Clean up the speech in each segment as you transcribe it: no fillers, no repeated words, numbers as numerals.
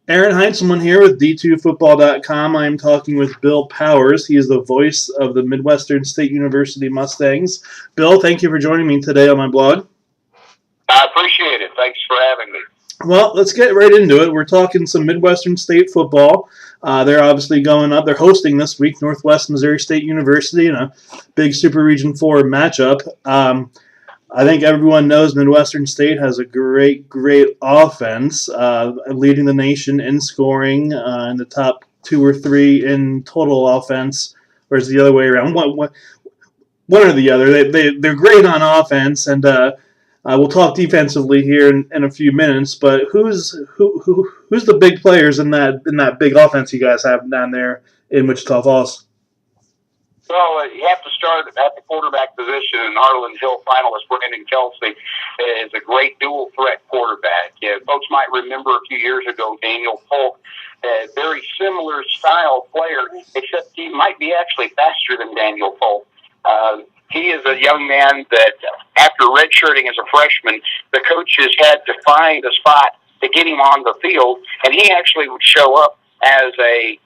Aaron Heintzelman here with D2Football.com. I am talking with Bill Powers. He is the voice of the Midwestern State University Mustangs. Bill, thank you for joining me today on my blog. I appreciate it. Thanks for having me. Well, let's get right into it. We're talking some Midwestern State football. They're obviously going up. They're hosting this week Northwest Missouri State University in a big Super Region 4 matchup. I think everyone knows Midwestern State has a great offense, leading the nation in scoring, in the top 2 or 3 in total offense, or is it the other way around? One or the other. They're great on offense, and we'll talk defensively here in a few minutes. But who's the big players in that big offense you guys have down there in Wichita Falls? Well, you have to start at the quarterback position, and Harlan Hill finalist Brandon Kelsey is a great dual-threat quarterback. Folks might remember a few years ago Daniel Polk, a very similar style player, except he might be actually faster than Daniel Polk. He is a young man that, after redshirting as a freshman, the coaches had to find a spot to get him on the field, and he actually would show up as a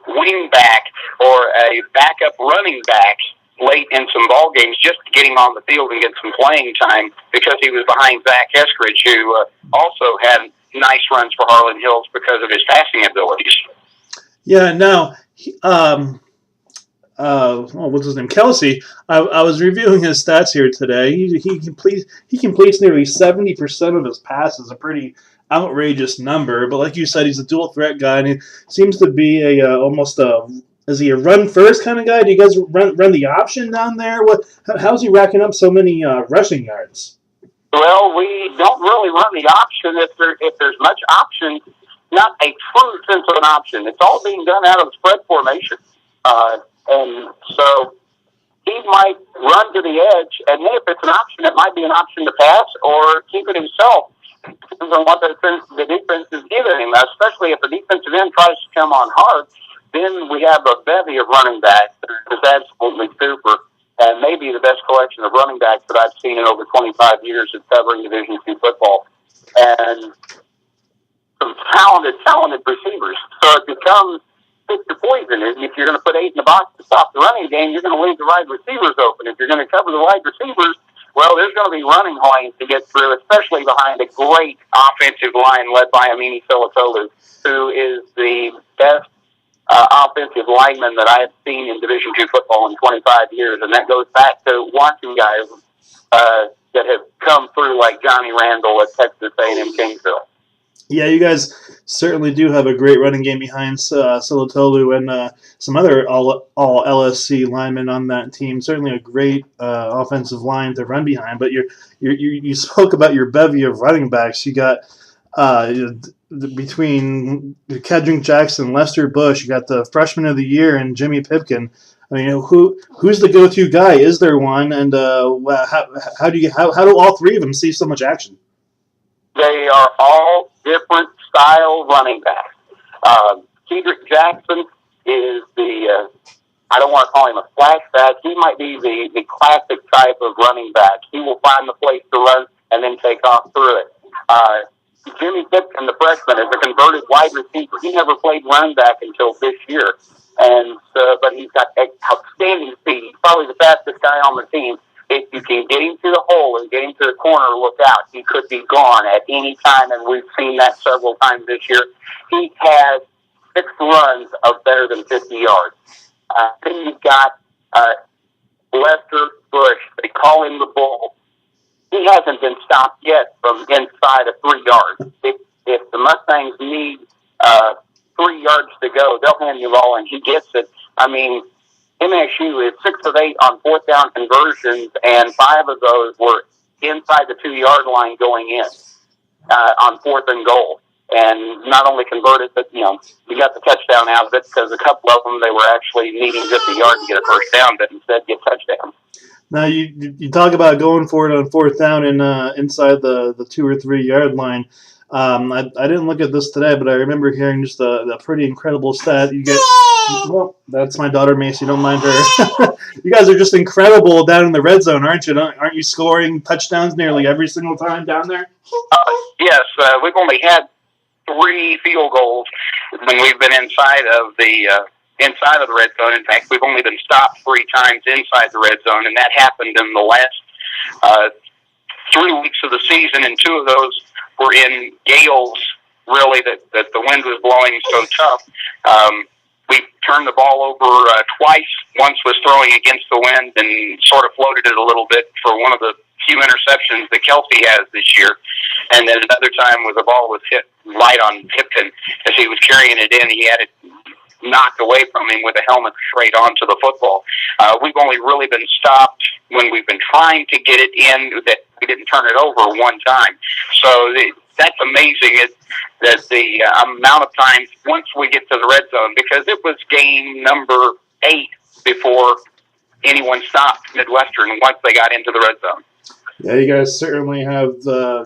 wing back or a backup running back late in some ball games just to get him on the field and get some playing time because he was behind Zach Eskridge, who also had nice runs for Harlan Hills because of his passing abilities. Yeah, now, what's his name? Kelsey. I was reviewing his stats here today. He completes nearly 70% of his passes, a pretty outrageous number. But like you said, he's a dual threat guy, and he seems to be is he a run first kind of guy? Do you guys run the option down there? How's he racking up so many rushing yards? Well, we don't really run the option if there's much option, not a true sense of an option. It's all being done out of spread formation. And so he might run to the edge, and if it's an option, it might be an option to pass or keep it himself. Depends on what the defense is giving him, especially if the defensive end tries to come on hard. Then we have a bevy of running backs that is absolutely super, and maybe the best collection of running backs that I've seen in over 25 years of covering Division II football. And some talented receivers. So it becomes pick your poison. If you're going to put 8 in the box to stop the running game, you're going to leave the wide receivers open. If you're going to cover the wide receivers, well, there's going to be running lanes to get through, especially behind a great offensive line led by Amini Filatolu, who is the best offensive lineman that I have seen in Division II football in 25 years. And that goes back to watching guys that have come through like Johnny Randall at Texas A&M Kingsville. Yeah, you guys certainly do have a great running game behind Silatolu and some other all LSC linemen on that team. Certainly a great offensive line to run behind. But you spoke about your bevy of running backs. You got between Kedrick Jackson, Lester Bush. You got the freshman of the year and Jimmy Pipkin. I mean, who's the go-to guy? Is there one? And how do all three of them see so much action? They are all different style running backs. Kedrick Jackson is I don't want to call him a flashback. He might be the classic type of running back. He will find the place to run and then take off through it. Jimmy Pipkin, the freshman, is a converted wide receiver. He never played running back until this year. But he's got outstanding speed. He's probably the fastest guy on the team. If you can get him to the hole and get him to the corner, look out. He could be gone at any time, and we've seen that several times this year. He has 6 runs of better than 50 yards. Then you've got Lester Bush. They call him the Bull. He hasn't been stopped yet from inside of 3 yards. If the Mustangs need 3 yards to go, they'll hand you the ball, and he gets it. I mean, MSU is 6 of 8 on 4th down conversions, and 5 of those were inside the 2-yard line going in on 4th and goal. And not only converted, but, you got the touchdown out of it because a couple of them, they were actually needing just a yard to get a first down, but instead get touchdowns. Now, you talk about going for it on 4th down and inside the 2 or 3 yard line. I didn't look at this today, but I remember hearing just a pretty incredible stat. You get, well, that's my daughter Macy. Don't mind her. You guys are just incredible down in the red zone, aren't you? Aren't you scoring touchdowns nearly every single time down there? Yes, we've only had 3 field goals when we've been inside of the red zone. In fact, we've only been stopped 3 times inside the red zone, and that happened in the last 3 weeks of the season, and 2 of those were in gales, really, that the wind was blowing so tough. We turned the ball over twice. Once was throwing against the wind and sort of floated it a little bit for one of the few interceptions that Kelsey has this year. And then another time where the ball was hit light on Pipkin as he was carrying it in. He had it knocked away from him with a helmet straight onto the football. We've only really been stopped when we've been trying to get it in, that we didn't turn it over one time. So that's amazing that the amount of times once we get to the red zone, because it was game number 8 before anyone stopped Midwestern once they got into the red zone. Yeah, you guys certainly have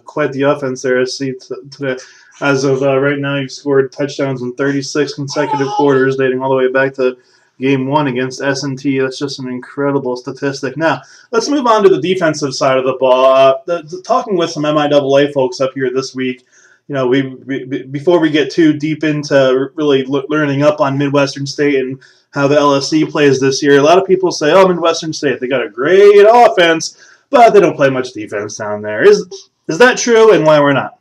quite the offense there. I see today. As of right now, you've scored touchdowns in 36 consecutive quarters, dating all the way back to Game 1 against S&T. That's just an incredible statistic. Now, let's move on to the defensive side of the ball. Talking with some MIAA folks up here this week, you know, we before we get too deep into really learning up on Midwestern State and how the LSC plays this year, a lot of people say, oh, Midwestern State, they got a great offense, but they don't play much defense down there. Is that true, and why we're not?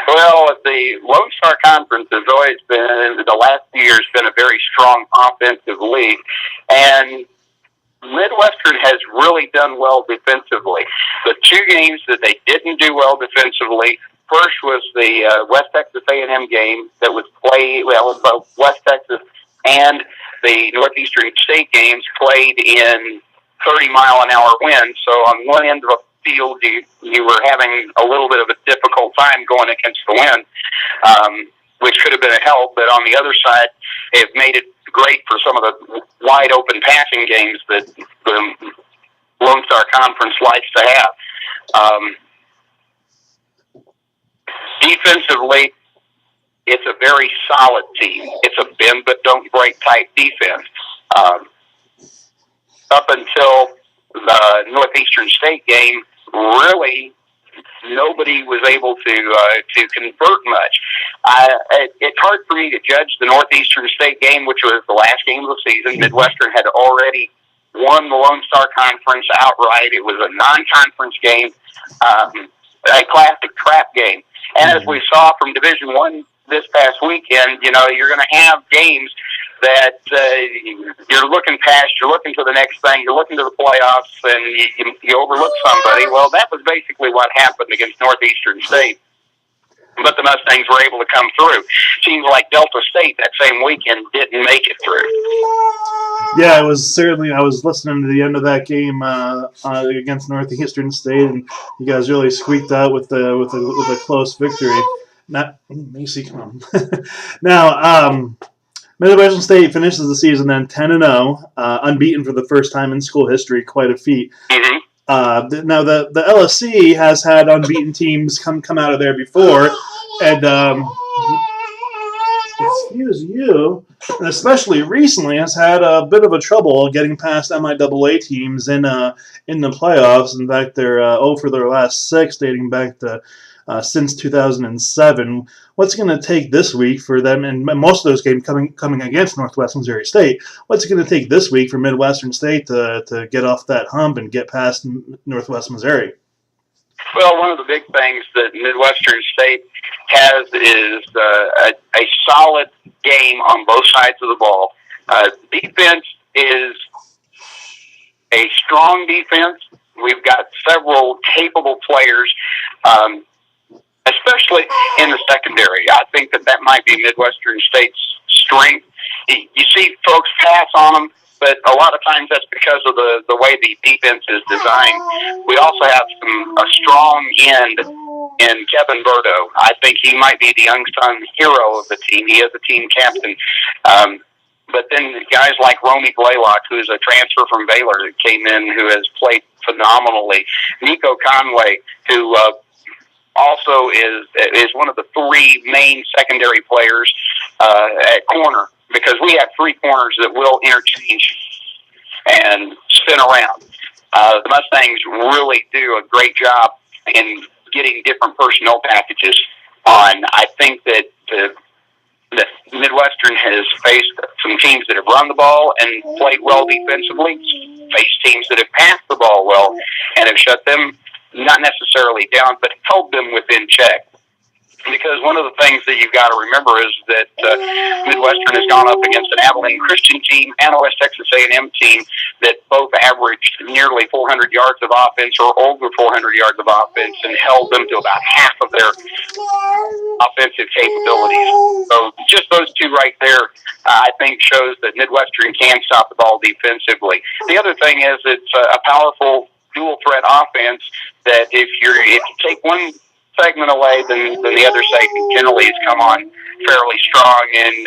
Well, the Lone Star Conference has always been, the last few years, been a very strong offensive league, and Midwestern has really done well defensively. The 2 games that they didn't do well defensively, first was the West Texas A&M game that was played, well, both West Texas and the Northeastern State games played in 30-mile-an-hour winds. So on one end of a field, you were having a little bit of a difficult time going against the wind, which could have been a help. But on the other side, it made it great for some of the wide-open passing games that the Lone Star Conference likes to have. Defensively, it's a very solid team. It's a bend-but-don't-break type defense. Up until the Northeastern State game, really nobody was able to convert much. It's hard for me to judge the Northeastern State game, which was the last game of the season. Midwestern had already won the Lone Star Conference outright. It was a non-conference game, a classic trap game. And as we saw from Division I this past weekend, you know, you're going to have games that you're looking past, you're looking to the next thing, you're looking to the playoffs, and you overlook somebody. Well, that was basically what happened against Northeastern State. But the Mustangs were able to come through. Seems like Delta State that same weekend didn't make it through. Yeah, it was certainly. I was listening to the end of that game against Northeastern State, and you guys really squeaked out with a close victory. Not Macy, come on. Now, Midwestern State finishes the season then 10-0, unbeaten for the first time in school history. Quite a feat. Mm-hmm. Now the LSC has had unbeaten teams come out of there before, and excuse you, and especially recently has had a bit of a trouble getting past MIAA teams in the playoffs. In fact, they're 0 for their last 6, dating back to since 2007. What's it going to take this week for them, and most of those games coming against Northwest Missouri State, what's it going to take this week for Midwestern State to get off that hump and get past Northwest Missouri? Well, one of the big things that Midwestern State has is a solid game on both sides of the ball. Defense is a strong defense. We've got several capable players, especially in the secondary. I think that might be Midwestern State's strength. You see folks pass on them, but a lot of times that's because of the way the defense is designed. We also have a strong end in Kevin Burdo. I think he might be the unsung hero of the team. He is the team captain. But then guys like Romy Blaylock, who's a transfer from Baylor that came in, who has played phenomenally. Nico Conway, who also is one of the 3 main secondary players at corner, because we have 3 corners that will interchange and spin around. The Mustangs really do a great job in getting different personnel packages on. I think faced some teams that have run the ball and played well defensively, faced teams that have passed the ball well and have shut them not necessarily down, but held them within check. Because one of the things that you've got to remember is that Midwestern has gone up against an Abilene Christian team and a West Texas A&M team that both averaged nearly 400 yards of offense or over 400 yards of offense and held them to about half of their offensive capabilities. So just those two right there, I think, shows that Midwestern can stop the ball defensively. The other thing is it's a powerful dual threat offense that if you take one segment away, then the other segment generally has come on fairly strong. And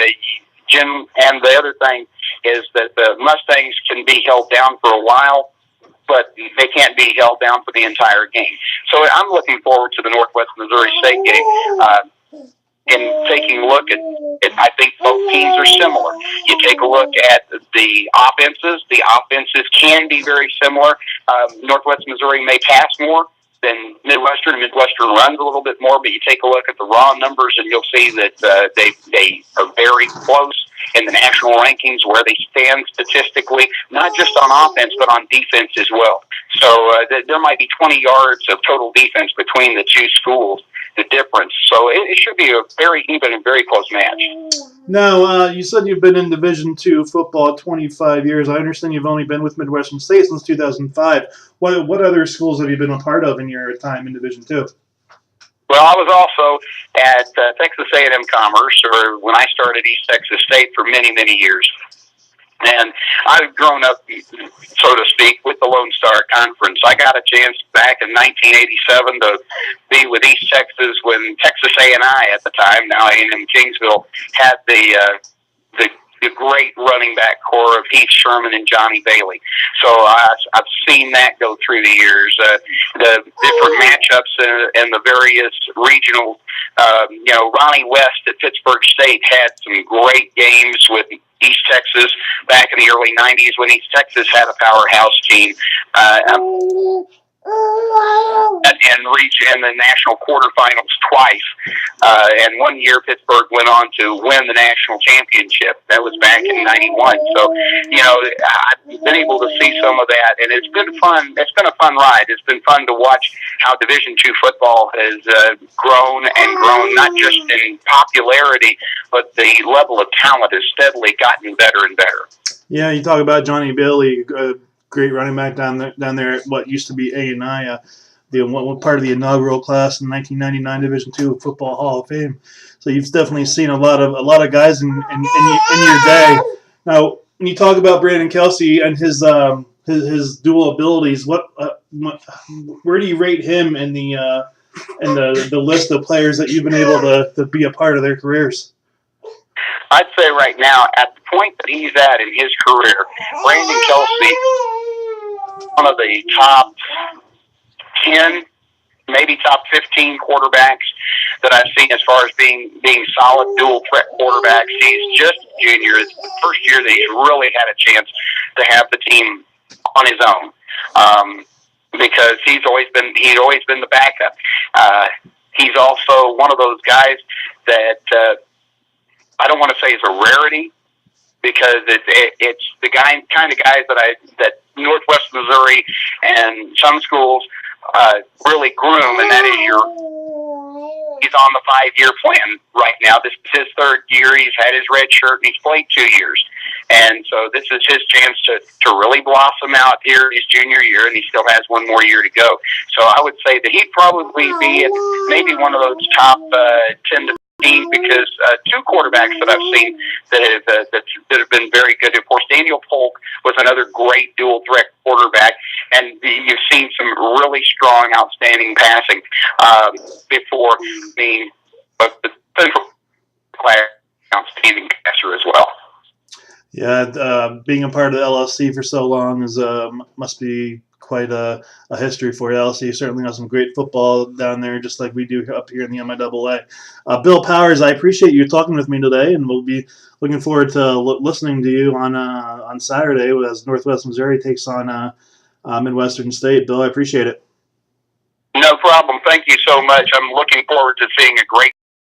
the other thing is that the Mustangs can be held down for a while, but they can't be held down for the entire game. So I'm looking forward to the Northwest Missouri State game. And taking a look at I think both teams are similar. You take a look at the offenses. The offenses can be very similar. Northwest Missouri may pass more than Midwestern. Midwestern runs a little bit more, but you take a look at the raw numbers and you'll see that they are very close in the national rankings where they stand statistically, not just on offense, but on defense as well. So there might be 20 yards of total defense between the two schools, the difference. So it should be a very even and very close match. Now, you said you've been in Division II football 25 years. I understand you've only been with Midwestern State since 2005. What other schools have you been a part of in your time in Division II? Well, I was also at Texas A&M Commerce, or when I started East Texas State, for many, many years. And I've grown up, so to speak, with the Lone Star Conference. I got a chance back in 1987 to be with East Texas when Texas A&I at the time, now A&M Kingsville, had the great running back core of Heath Sherman and Johnny Bailey. So I've seen that go through the years. The different matchups and the various regional, Ronnie West at Pittsburgh State had some great games with East Texas back in the early 90s when East Texas had a powerhouse team. And reach in the national quarterfinals twice. And one year Pittsburgh went on to win the national championship. That was back in 91. So, I've been able to see some of that, and it's been fun. It's been a fun ride. It's been fun to watch how Division II football has grown and grown, not just in popularity, but the level of talent has steadily gotten better and better. Yeah, you talk about Johnny Bailey, great running back down there at what used to be A&I, one part of the inaugural class in 1999 Division II Football Hall of Fame. So you've definitely seen a lot of guys in your day. Now, when you talk about Brandon Kelsey and his dual abilities, where do you rate him in the list of players that you've been able to be a part of their careers? I'd say right now, at the point that he's at in his career, Brandon Kelsey, one of the top 10, maybe top 15 quarterbacks that I've seen as far as being solid dual threat quarterbacks. He's just a junior. It's the first year that he's really had a chance to have the team on his own, because he's always been the backup. He's also one of those guys that I don't want to say is a rarity, because it's the kind of guys that Northwest Missouri and some schools really groom, and that is he's on the 5-year plan right now. This is his third year. He's had his red shirt, and he's played 2 years. And so this is his chance to really blossom out here his junior year, and he still has one more year to go. So I would say that he'd probably be at maybe one of those top 10 to 15, because 2 quarterbacks that I've seen that have been very good. Of course, Daniel Polk was another great dual threat quarterback, and you've seen some really strong, outstanding passing before me. But the central player, outstanding passer as well. Yeah, being a part of the LSC for so long must be quite a history for you. LSC certainly has some great football down there, just like we do up here in the MIAA. Bill Powers, I appreciate you talking with me today, and we'll be looking forward to listening to you on Saturday as Northwest Missouri takes on Midwestern State. Bill, I appreciate it. No problem. Thank you so much. I'm looking forward to seeing a great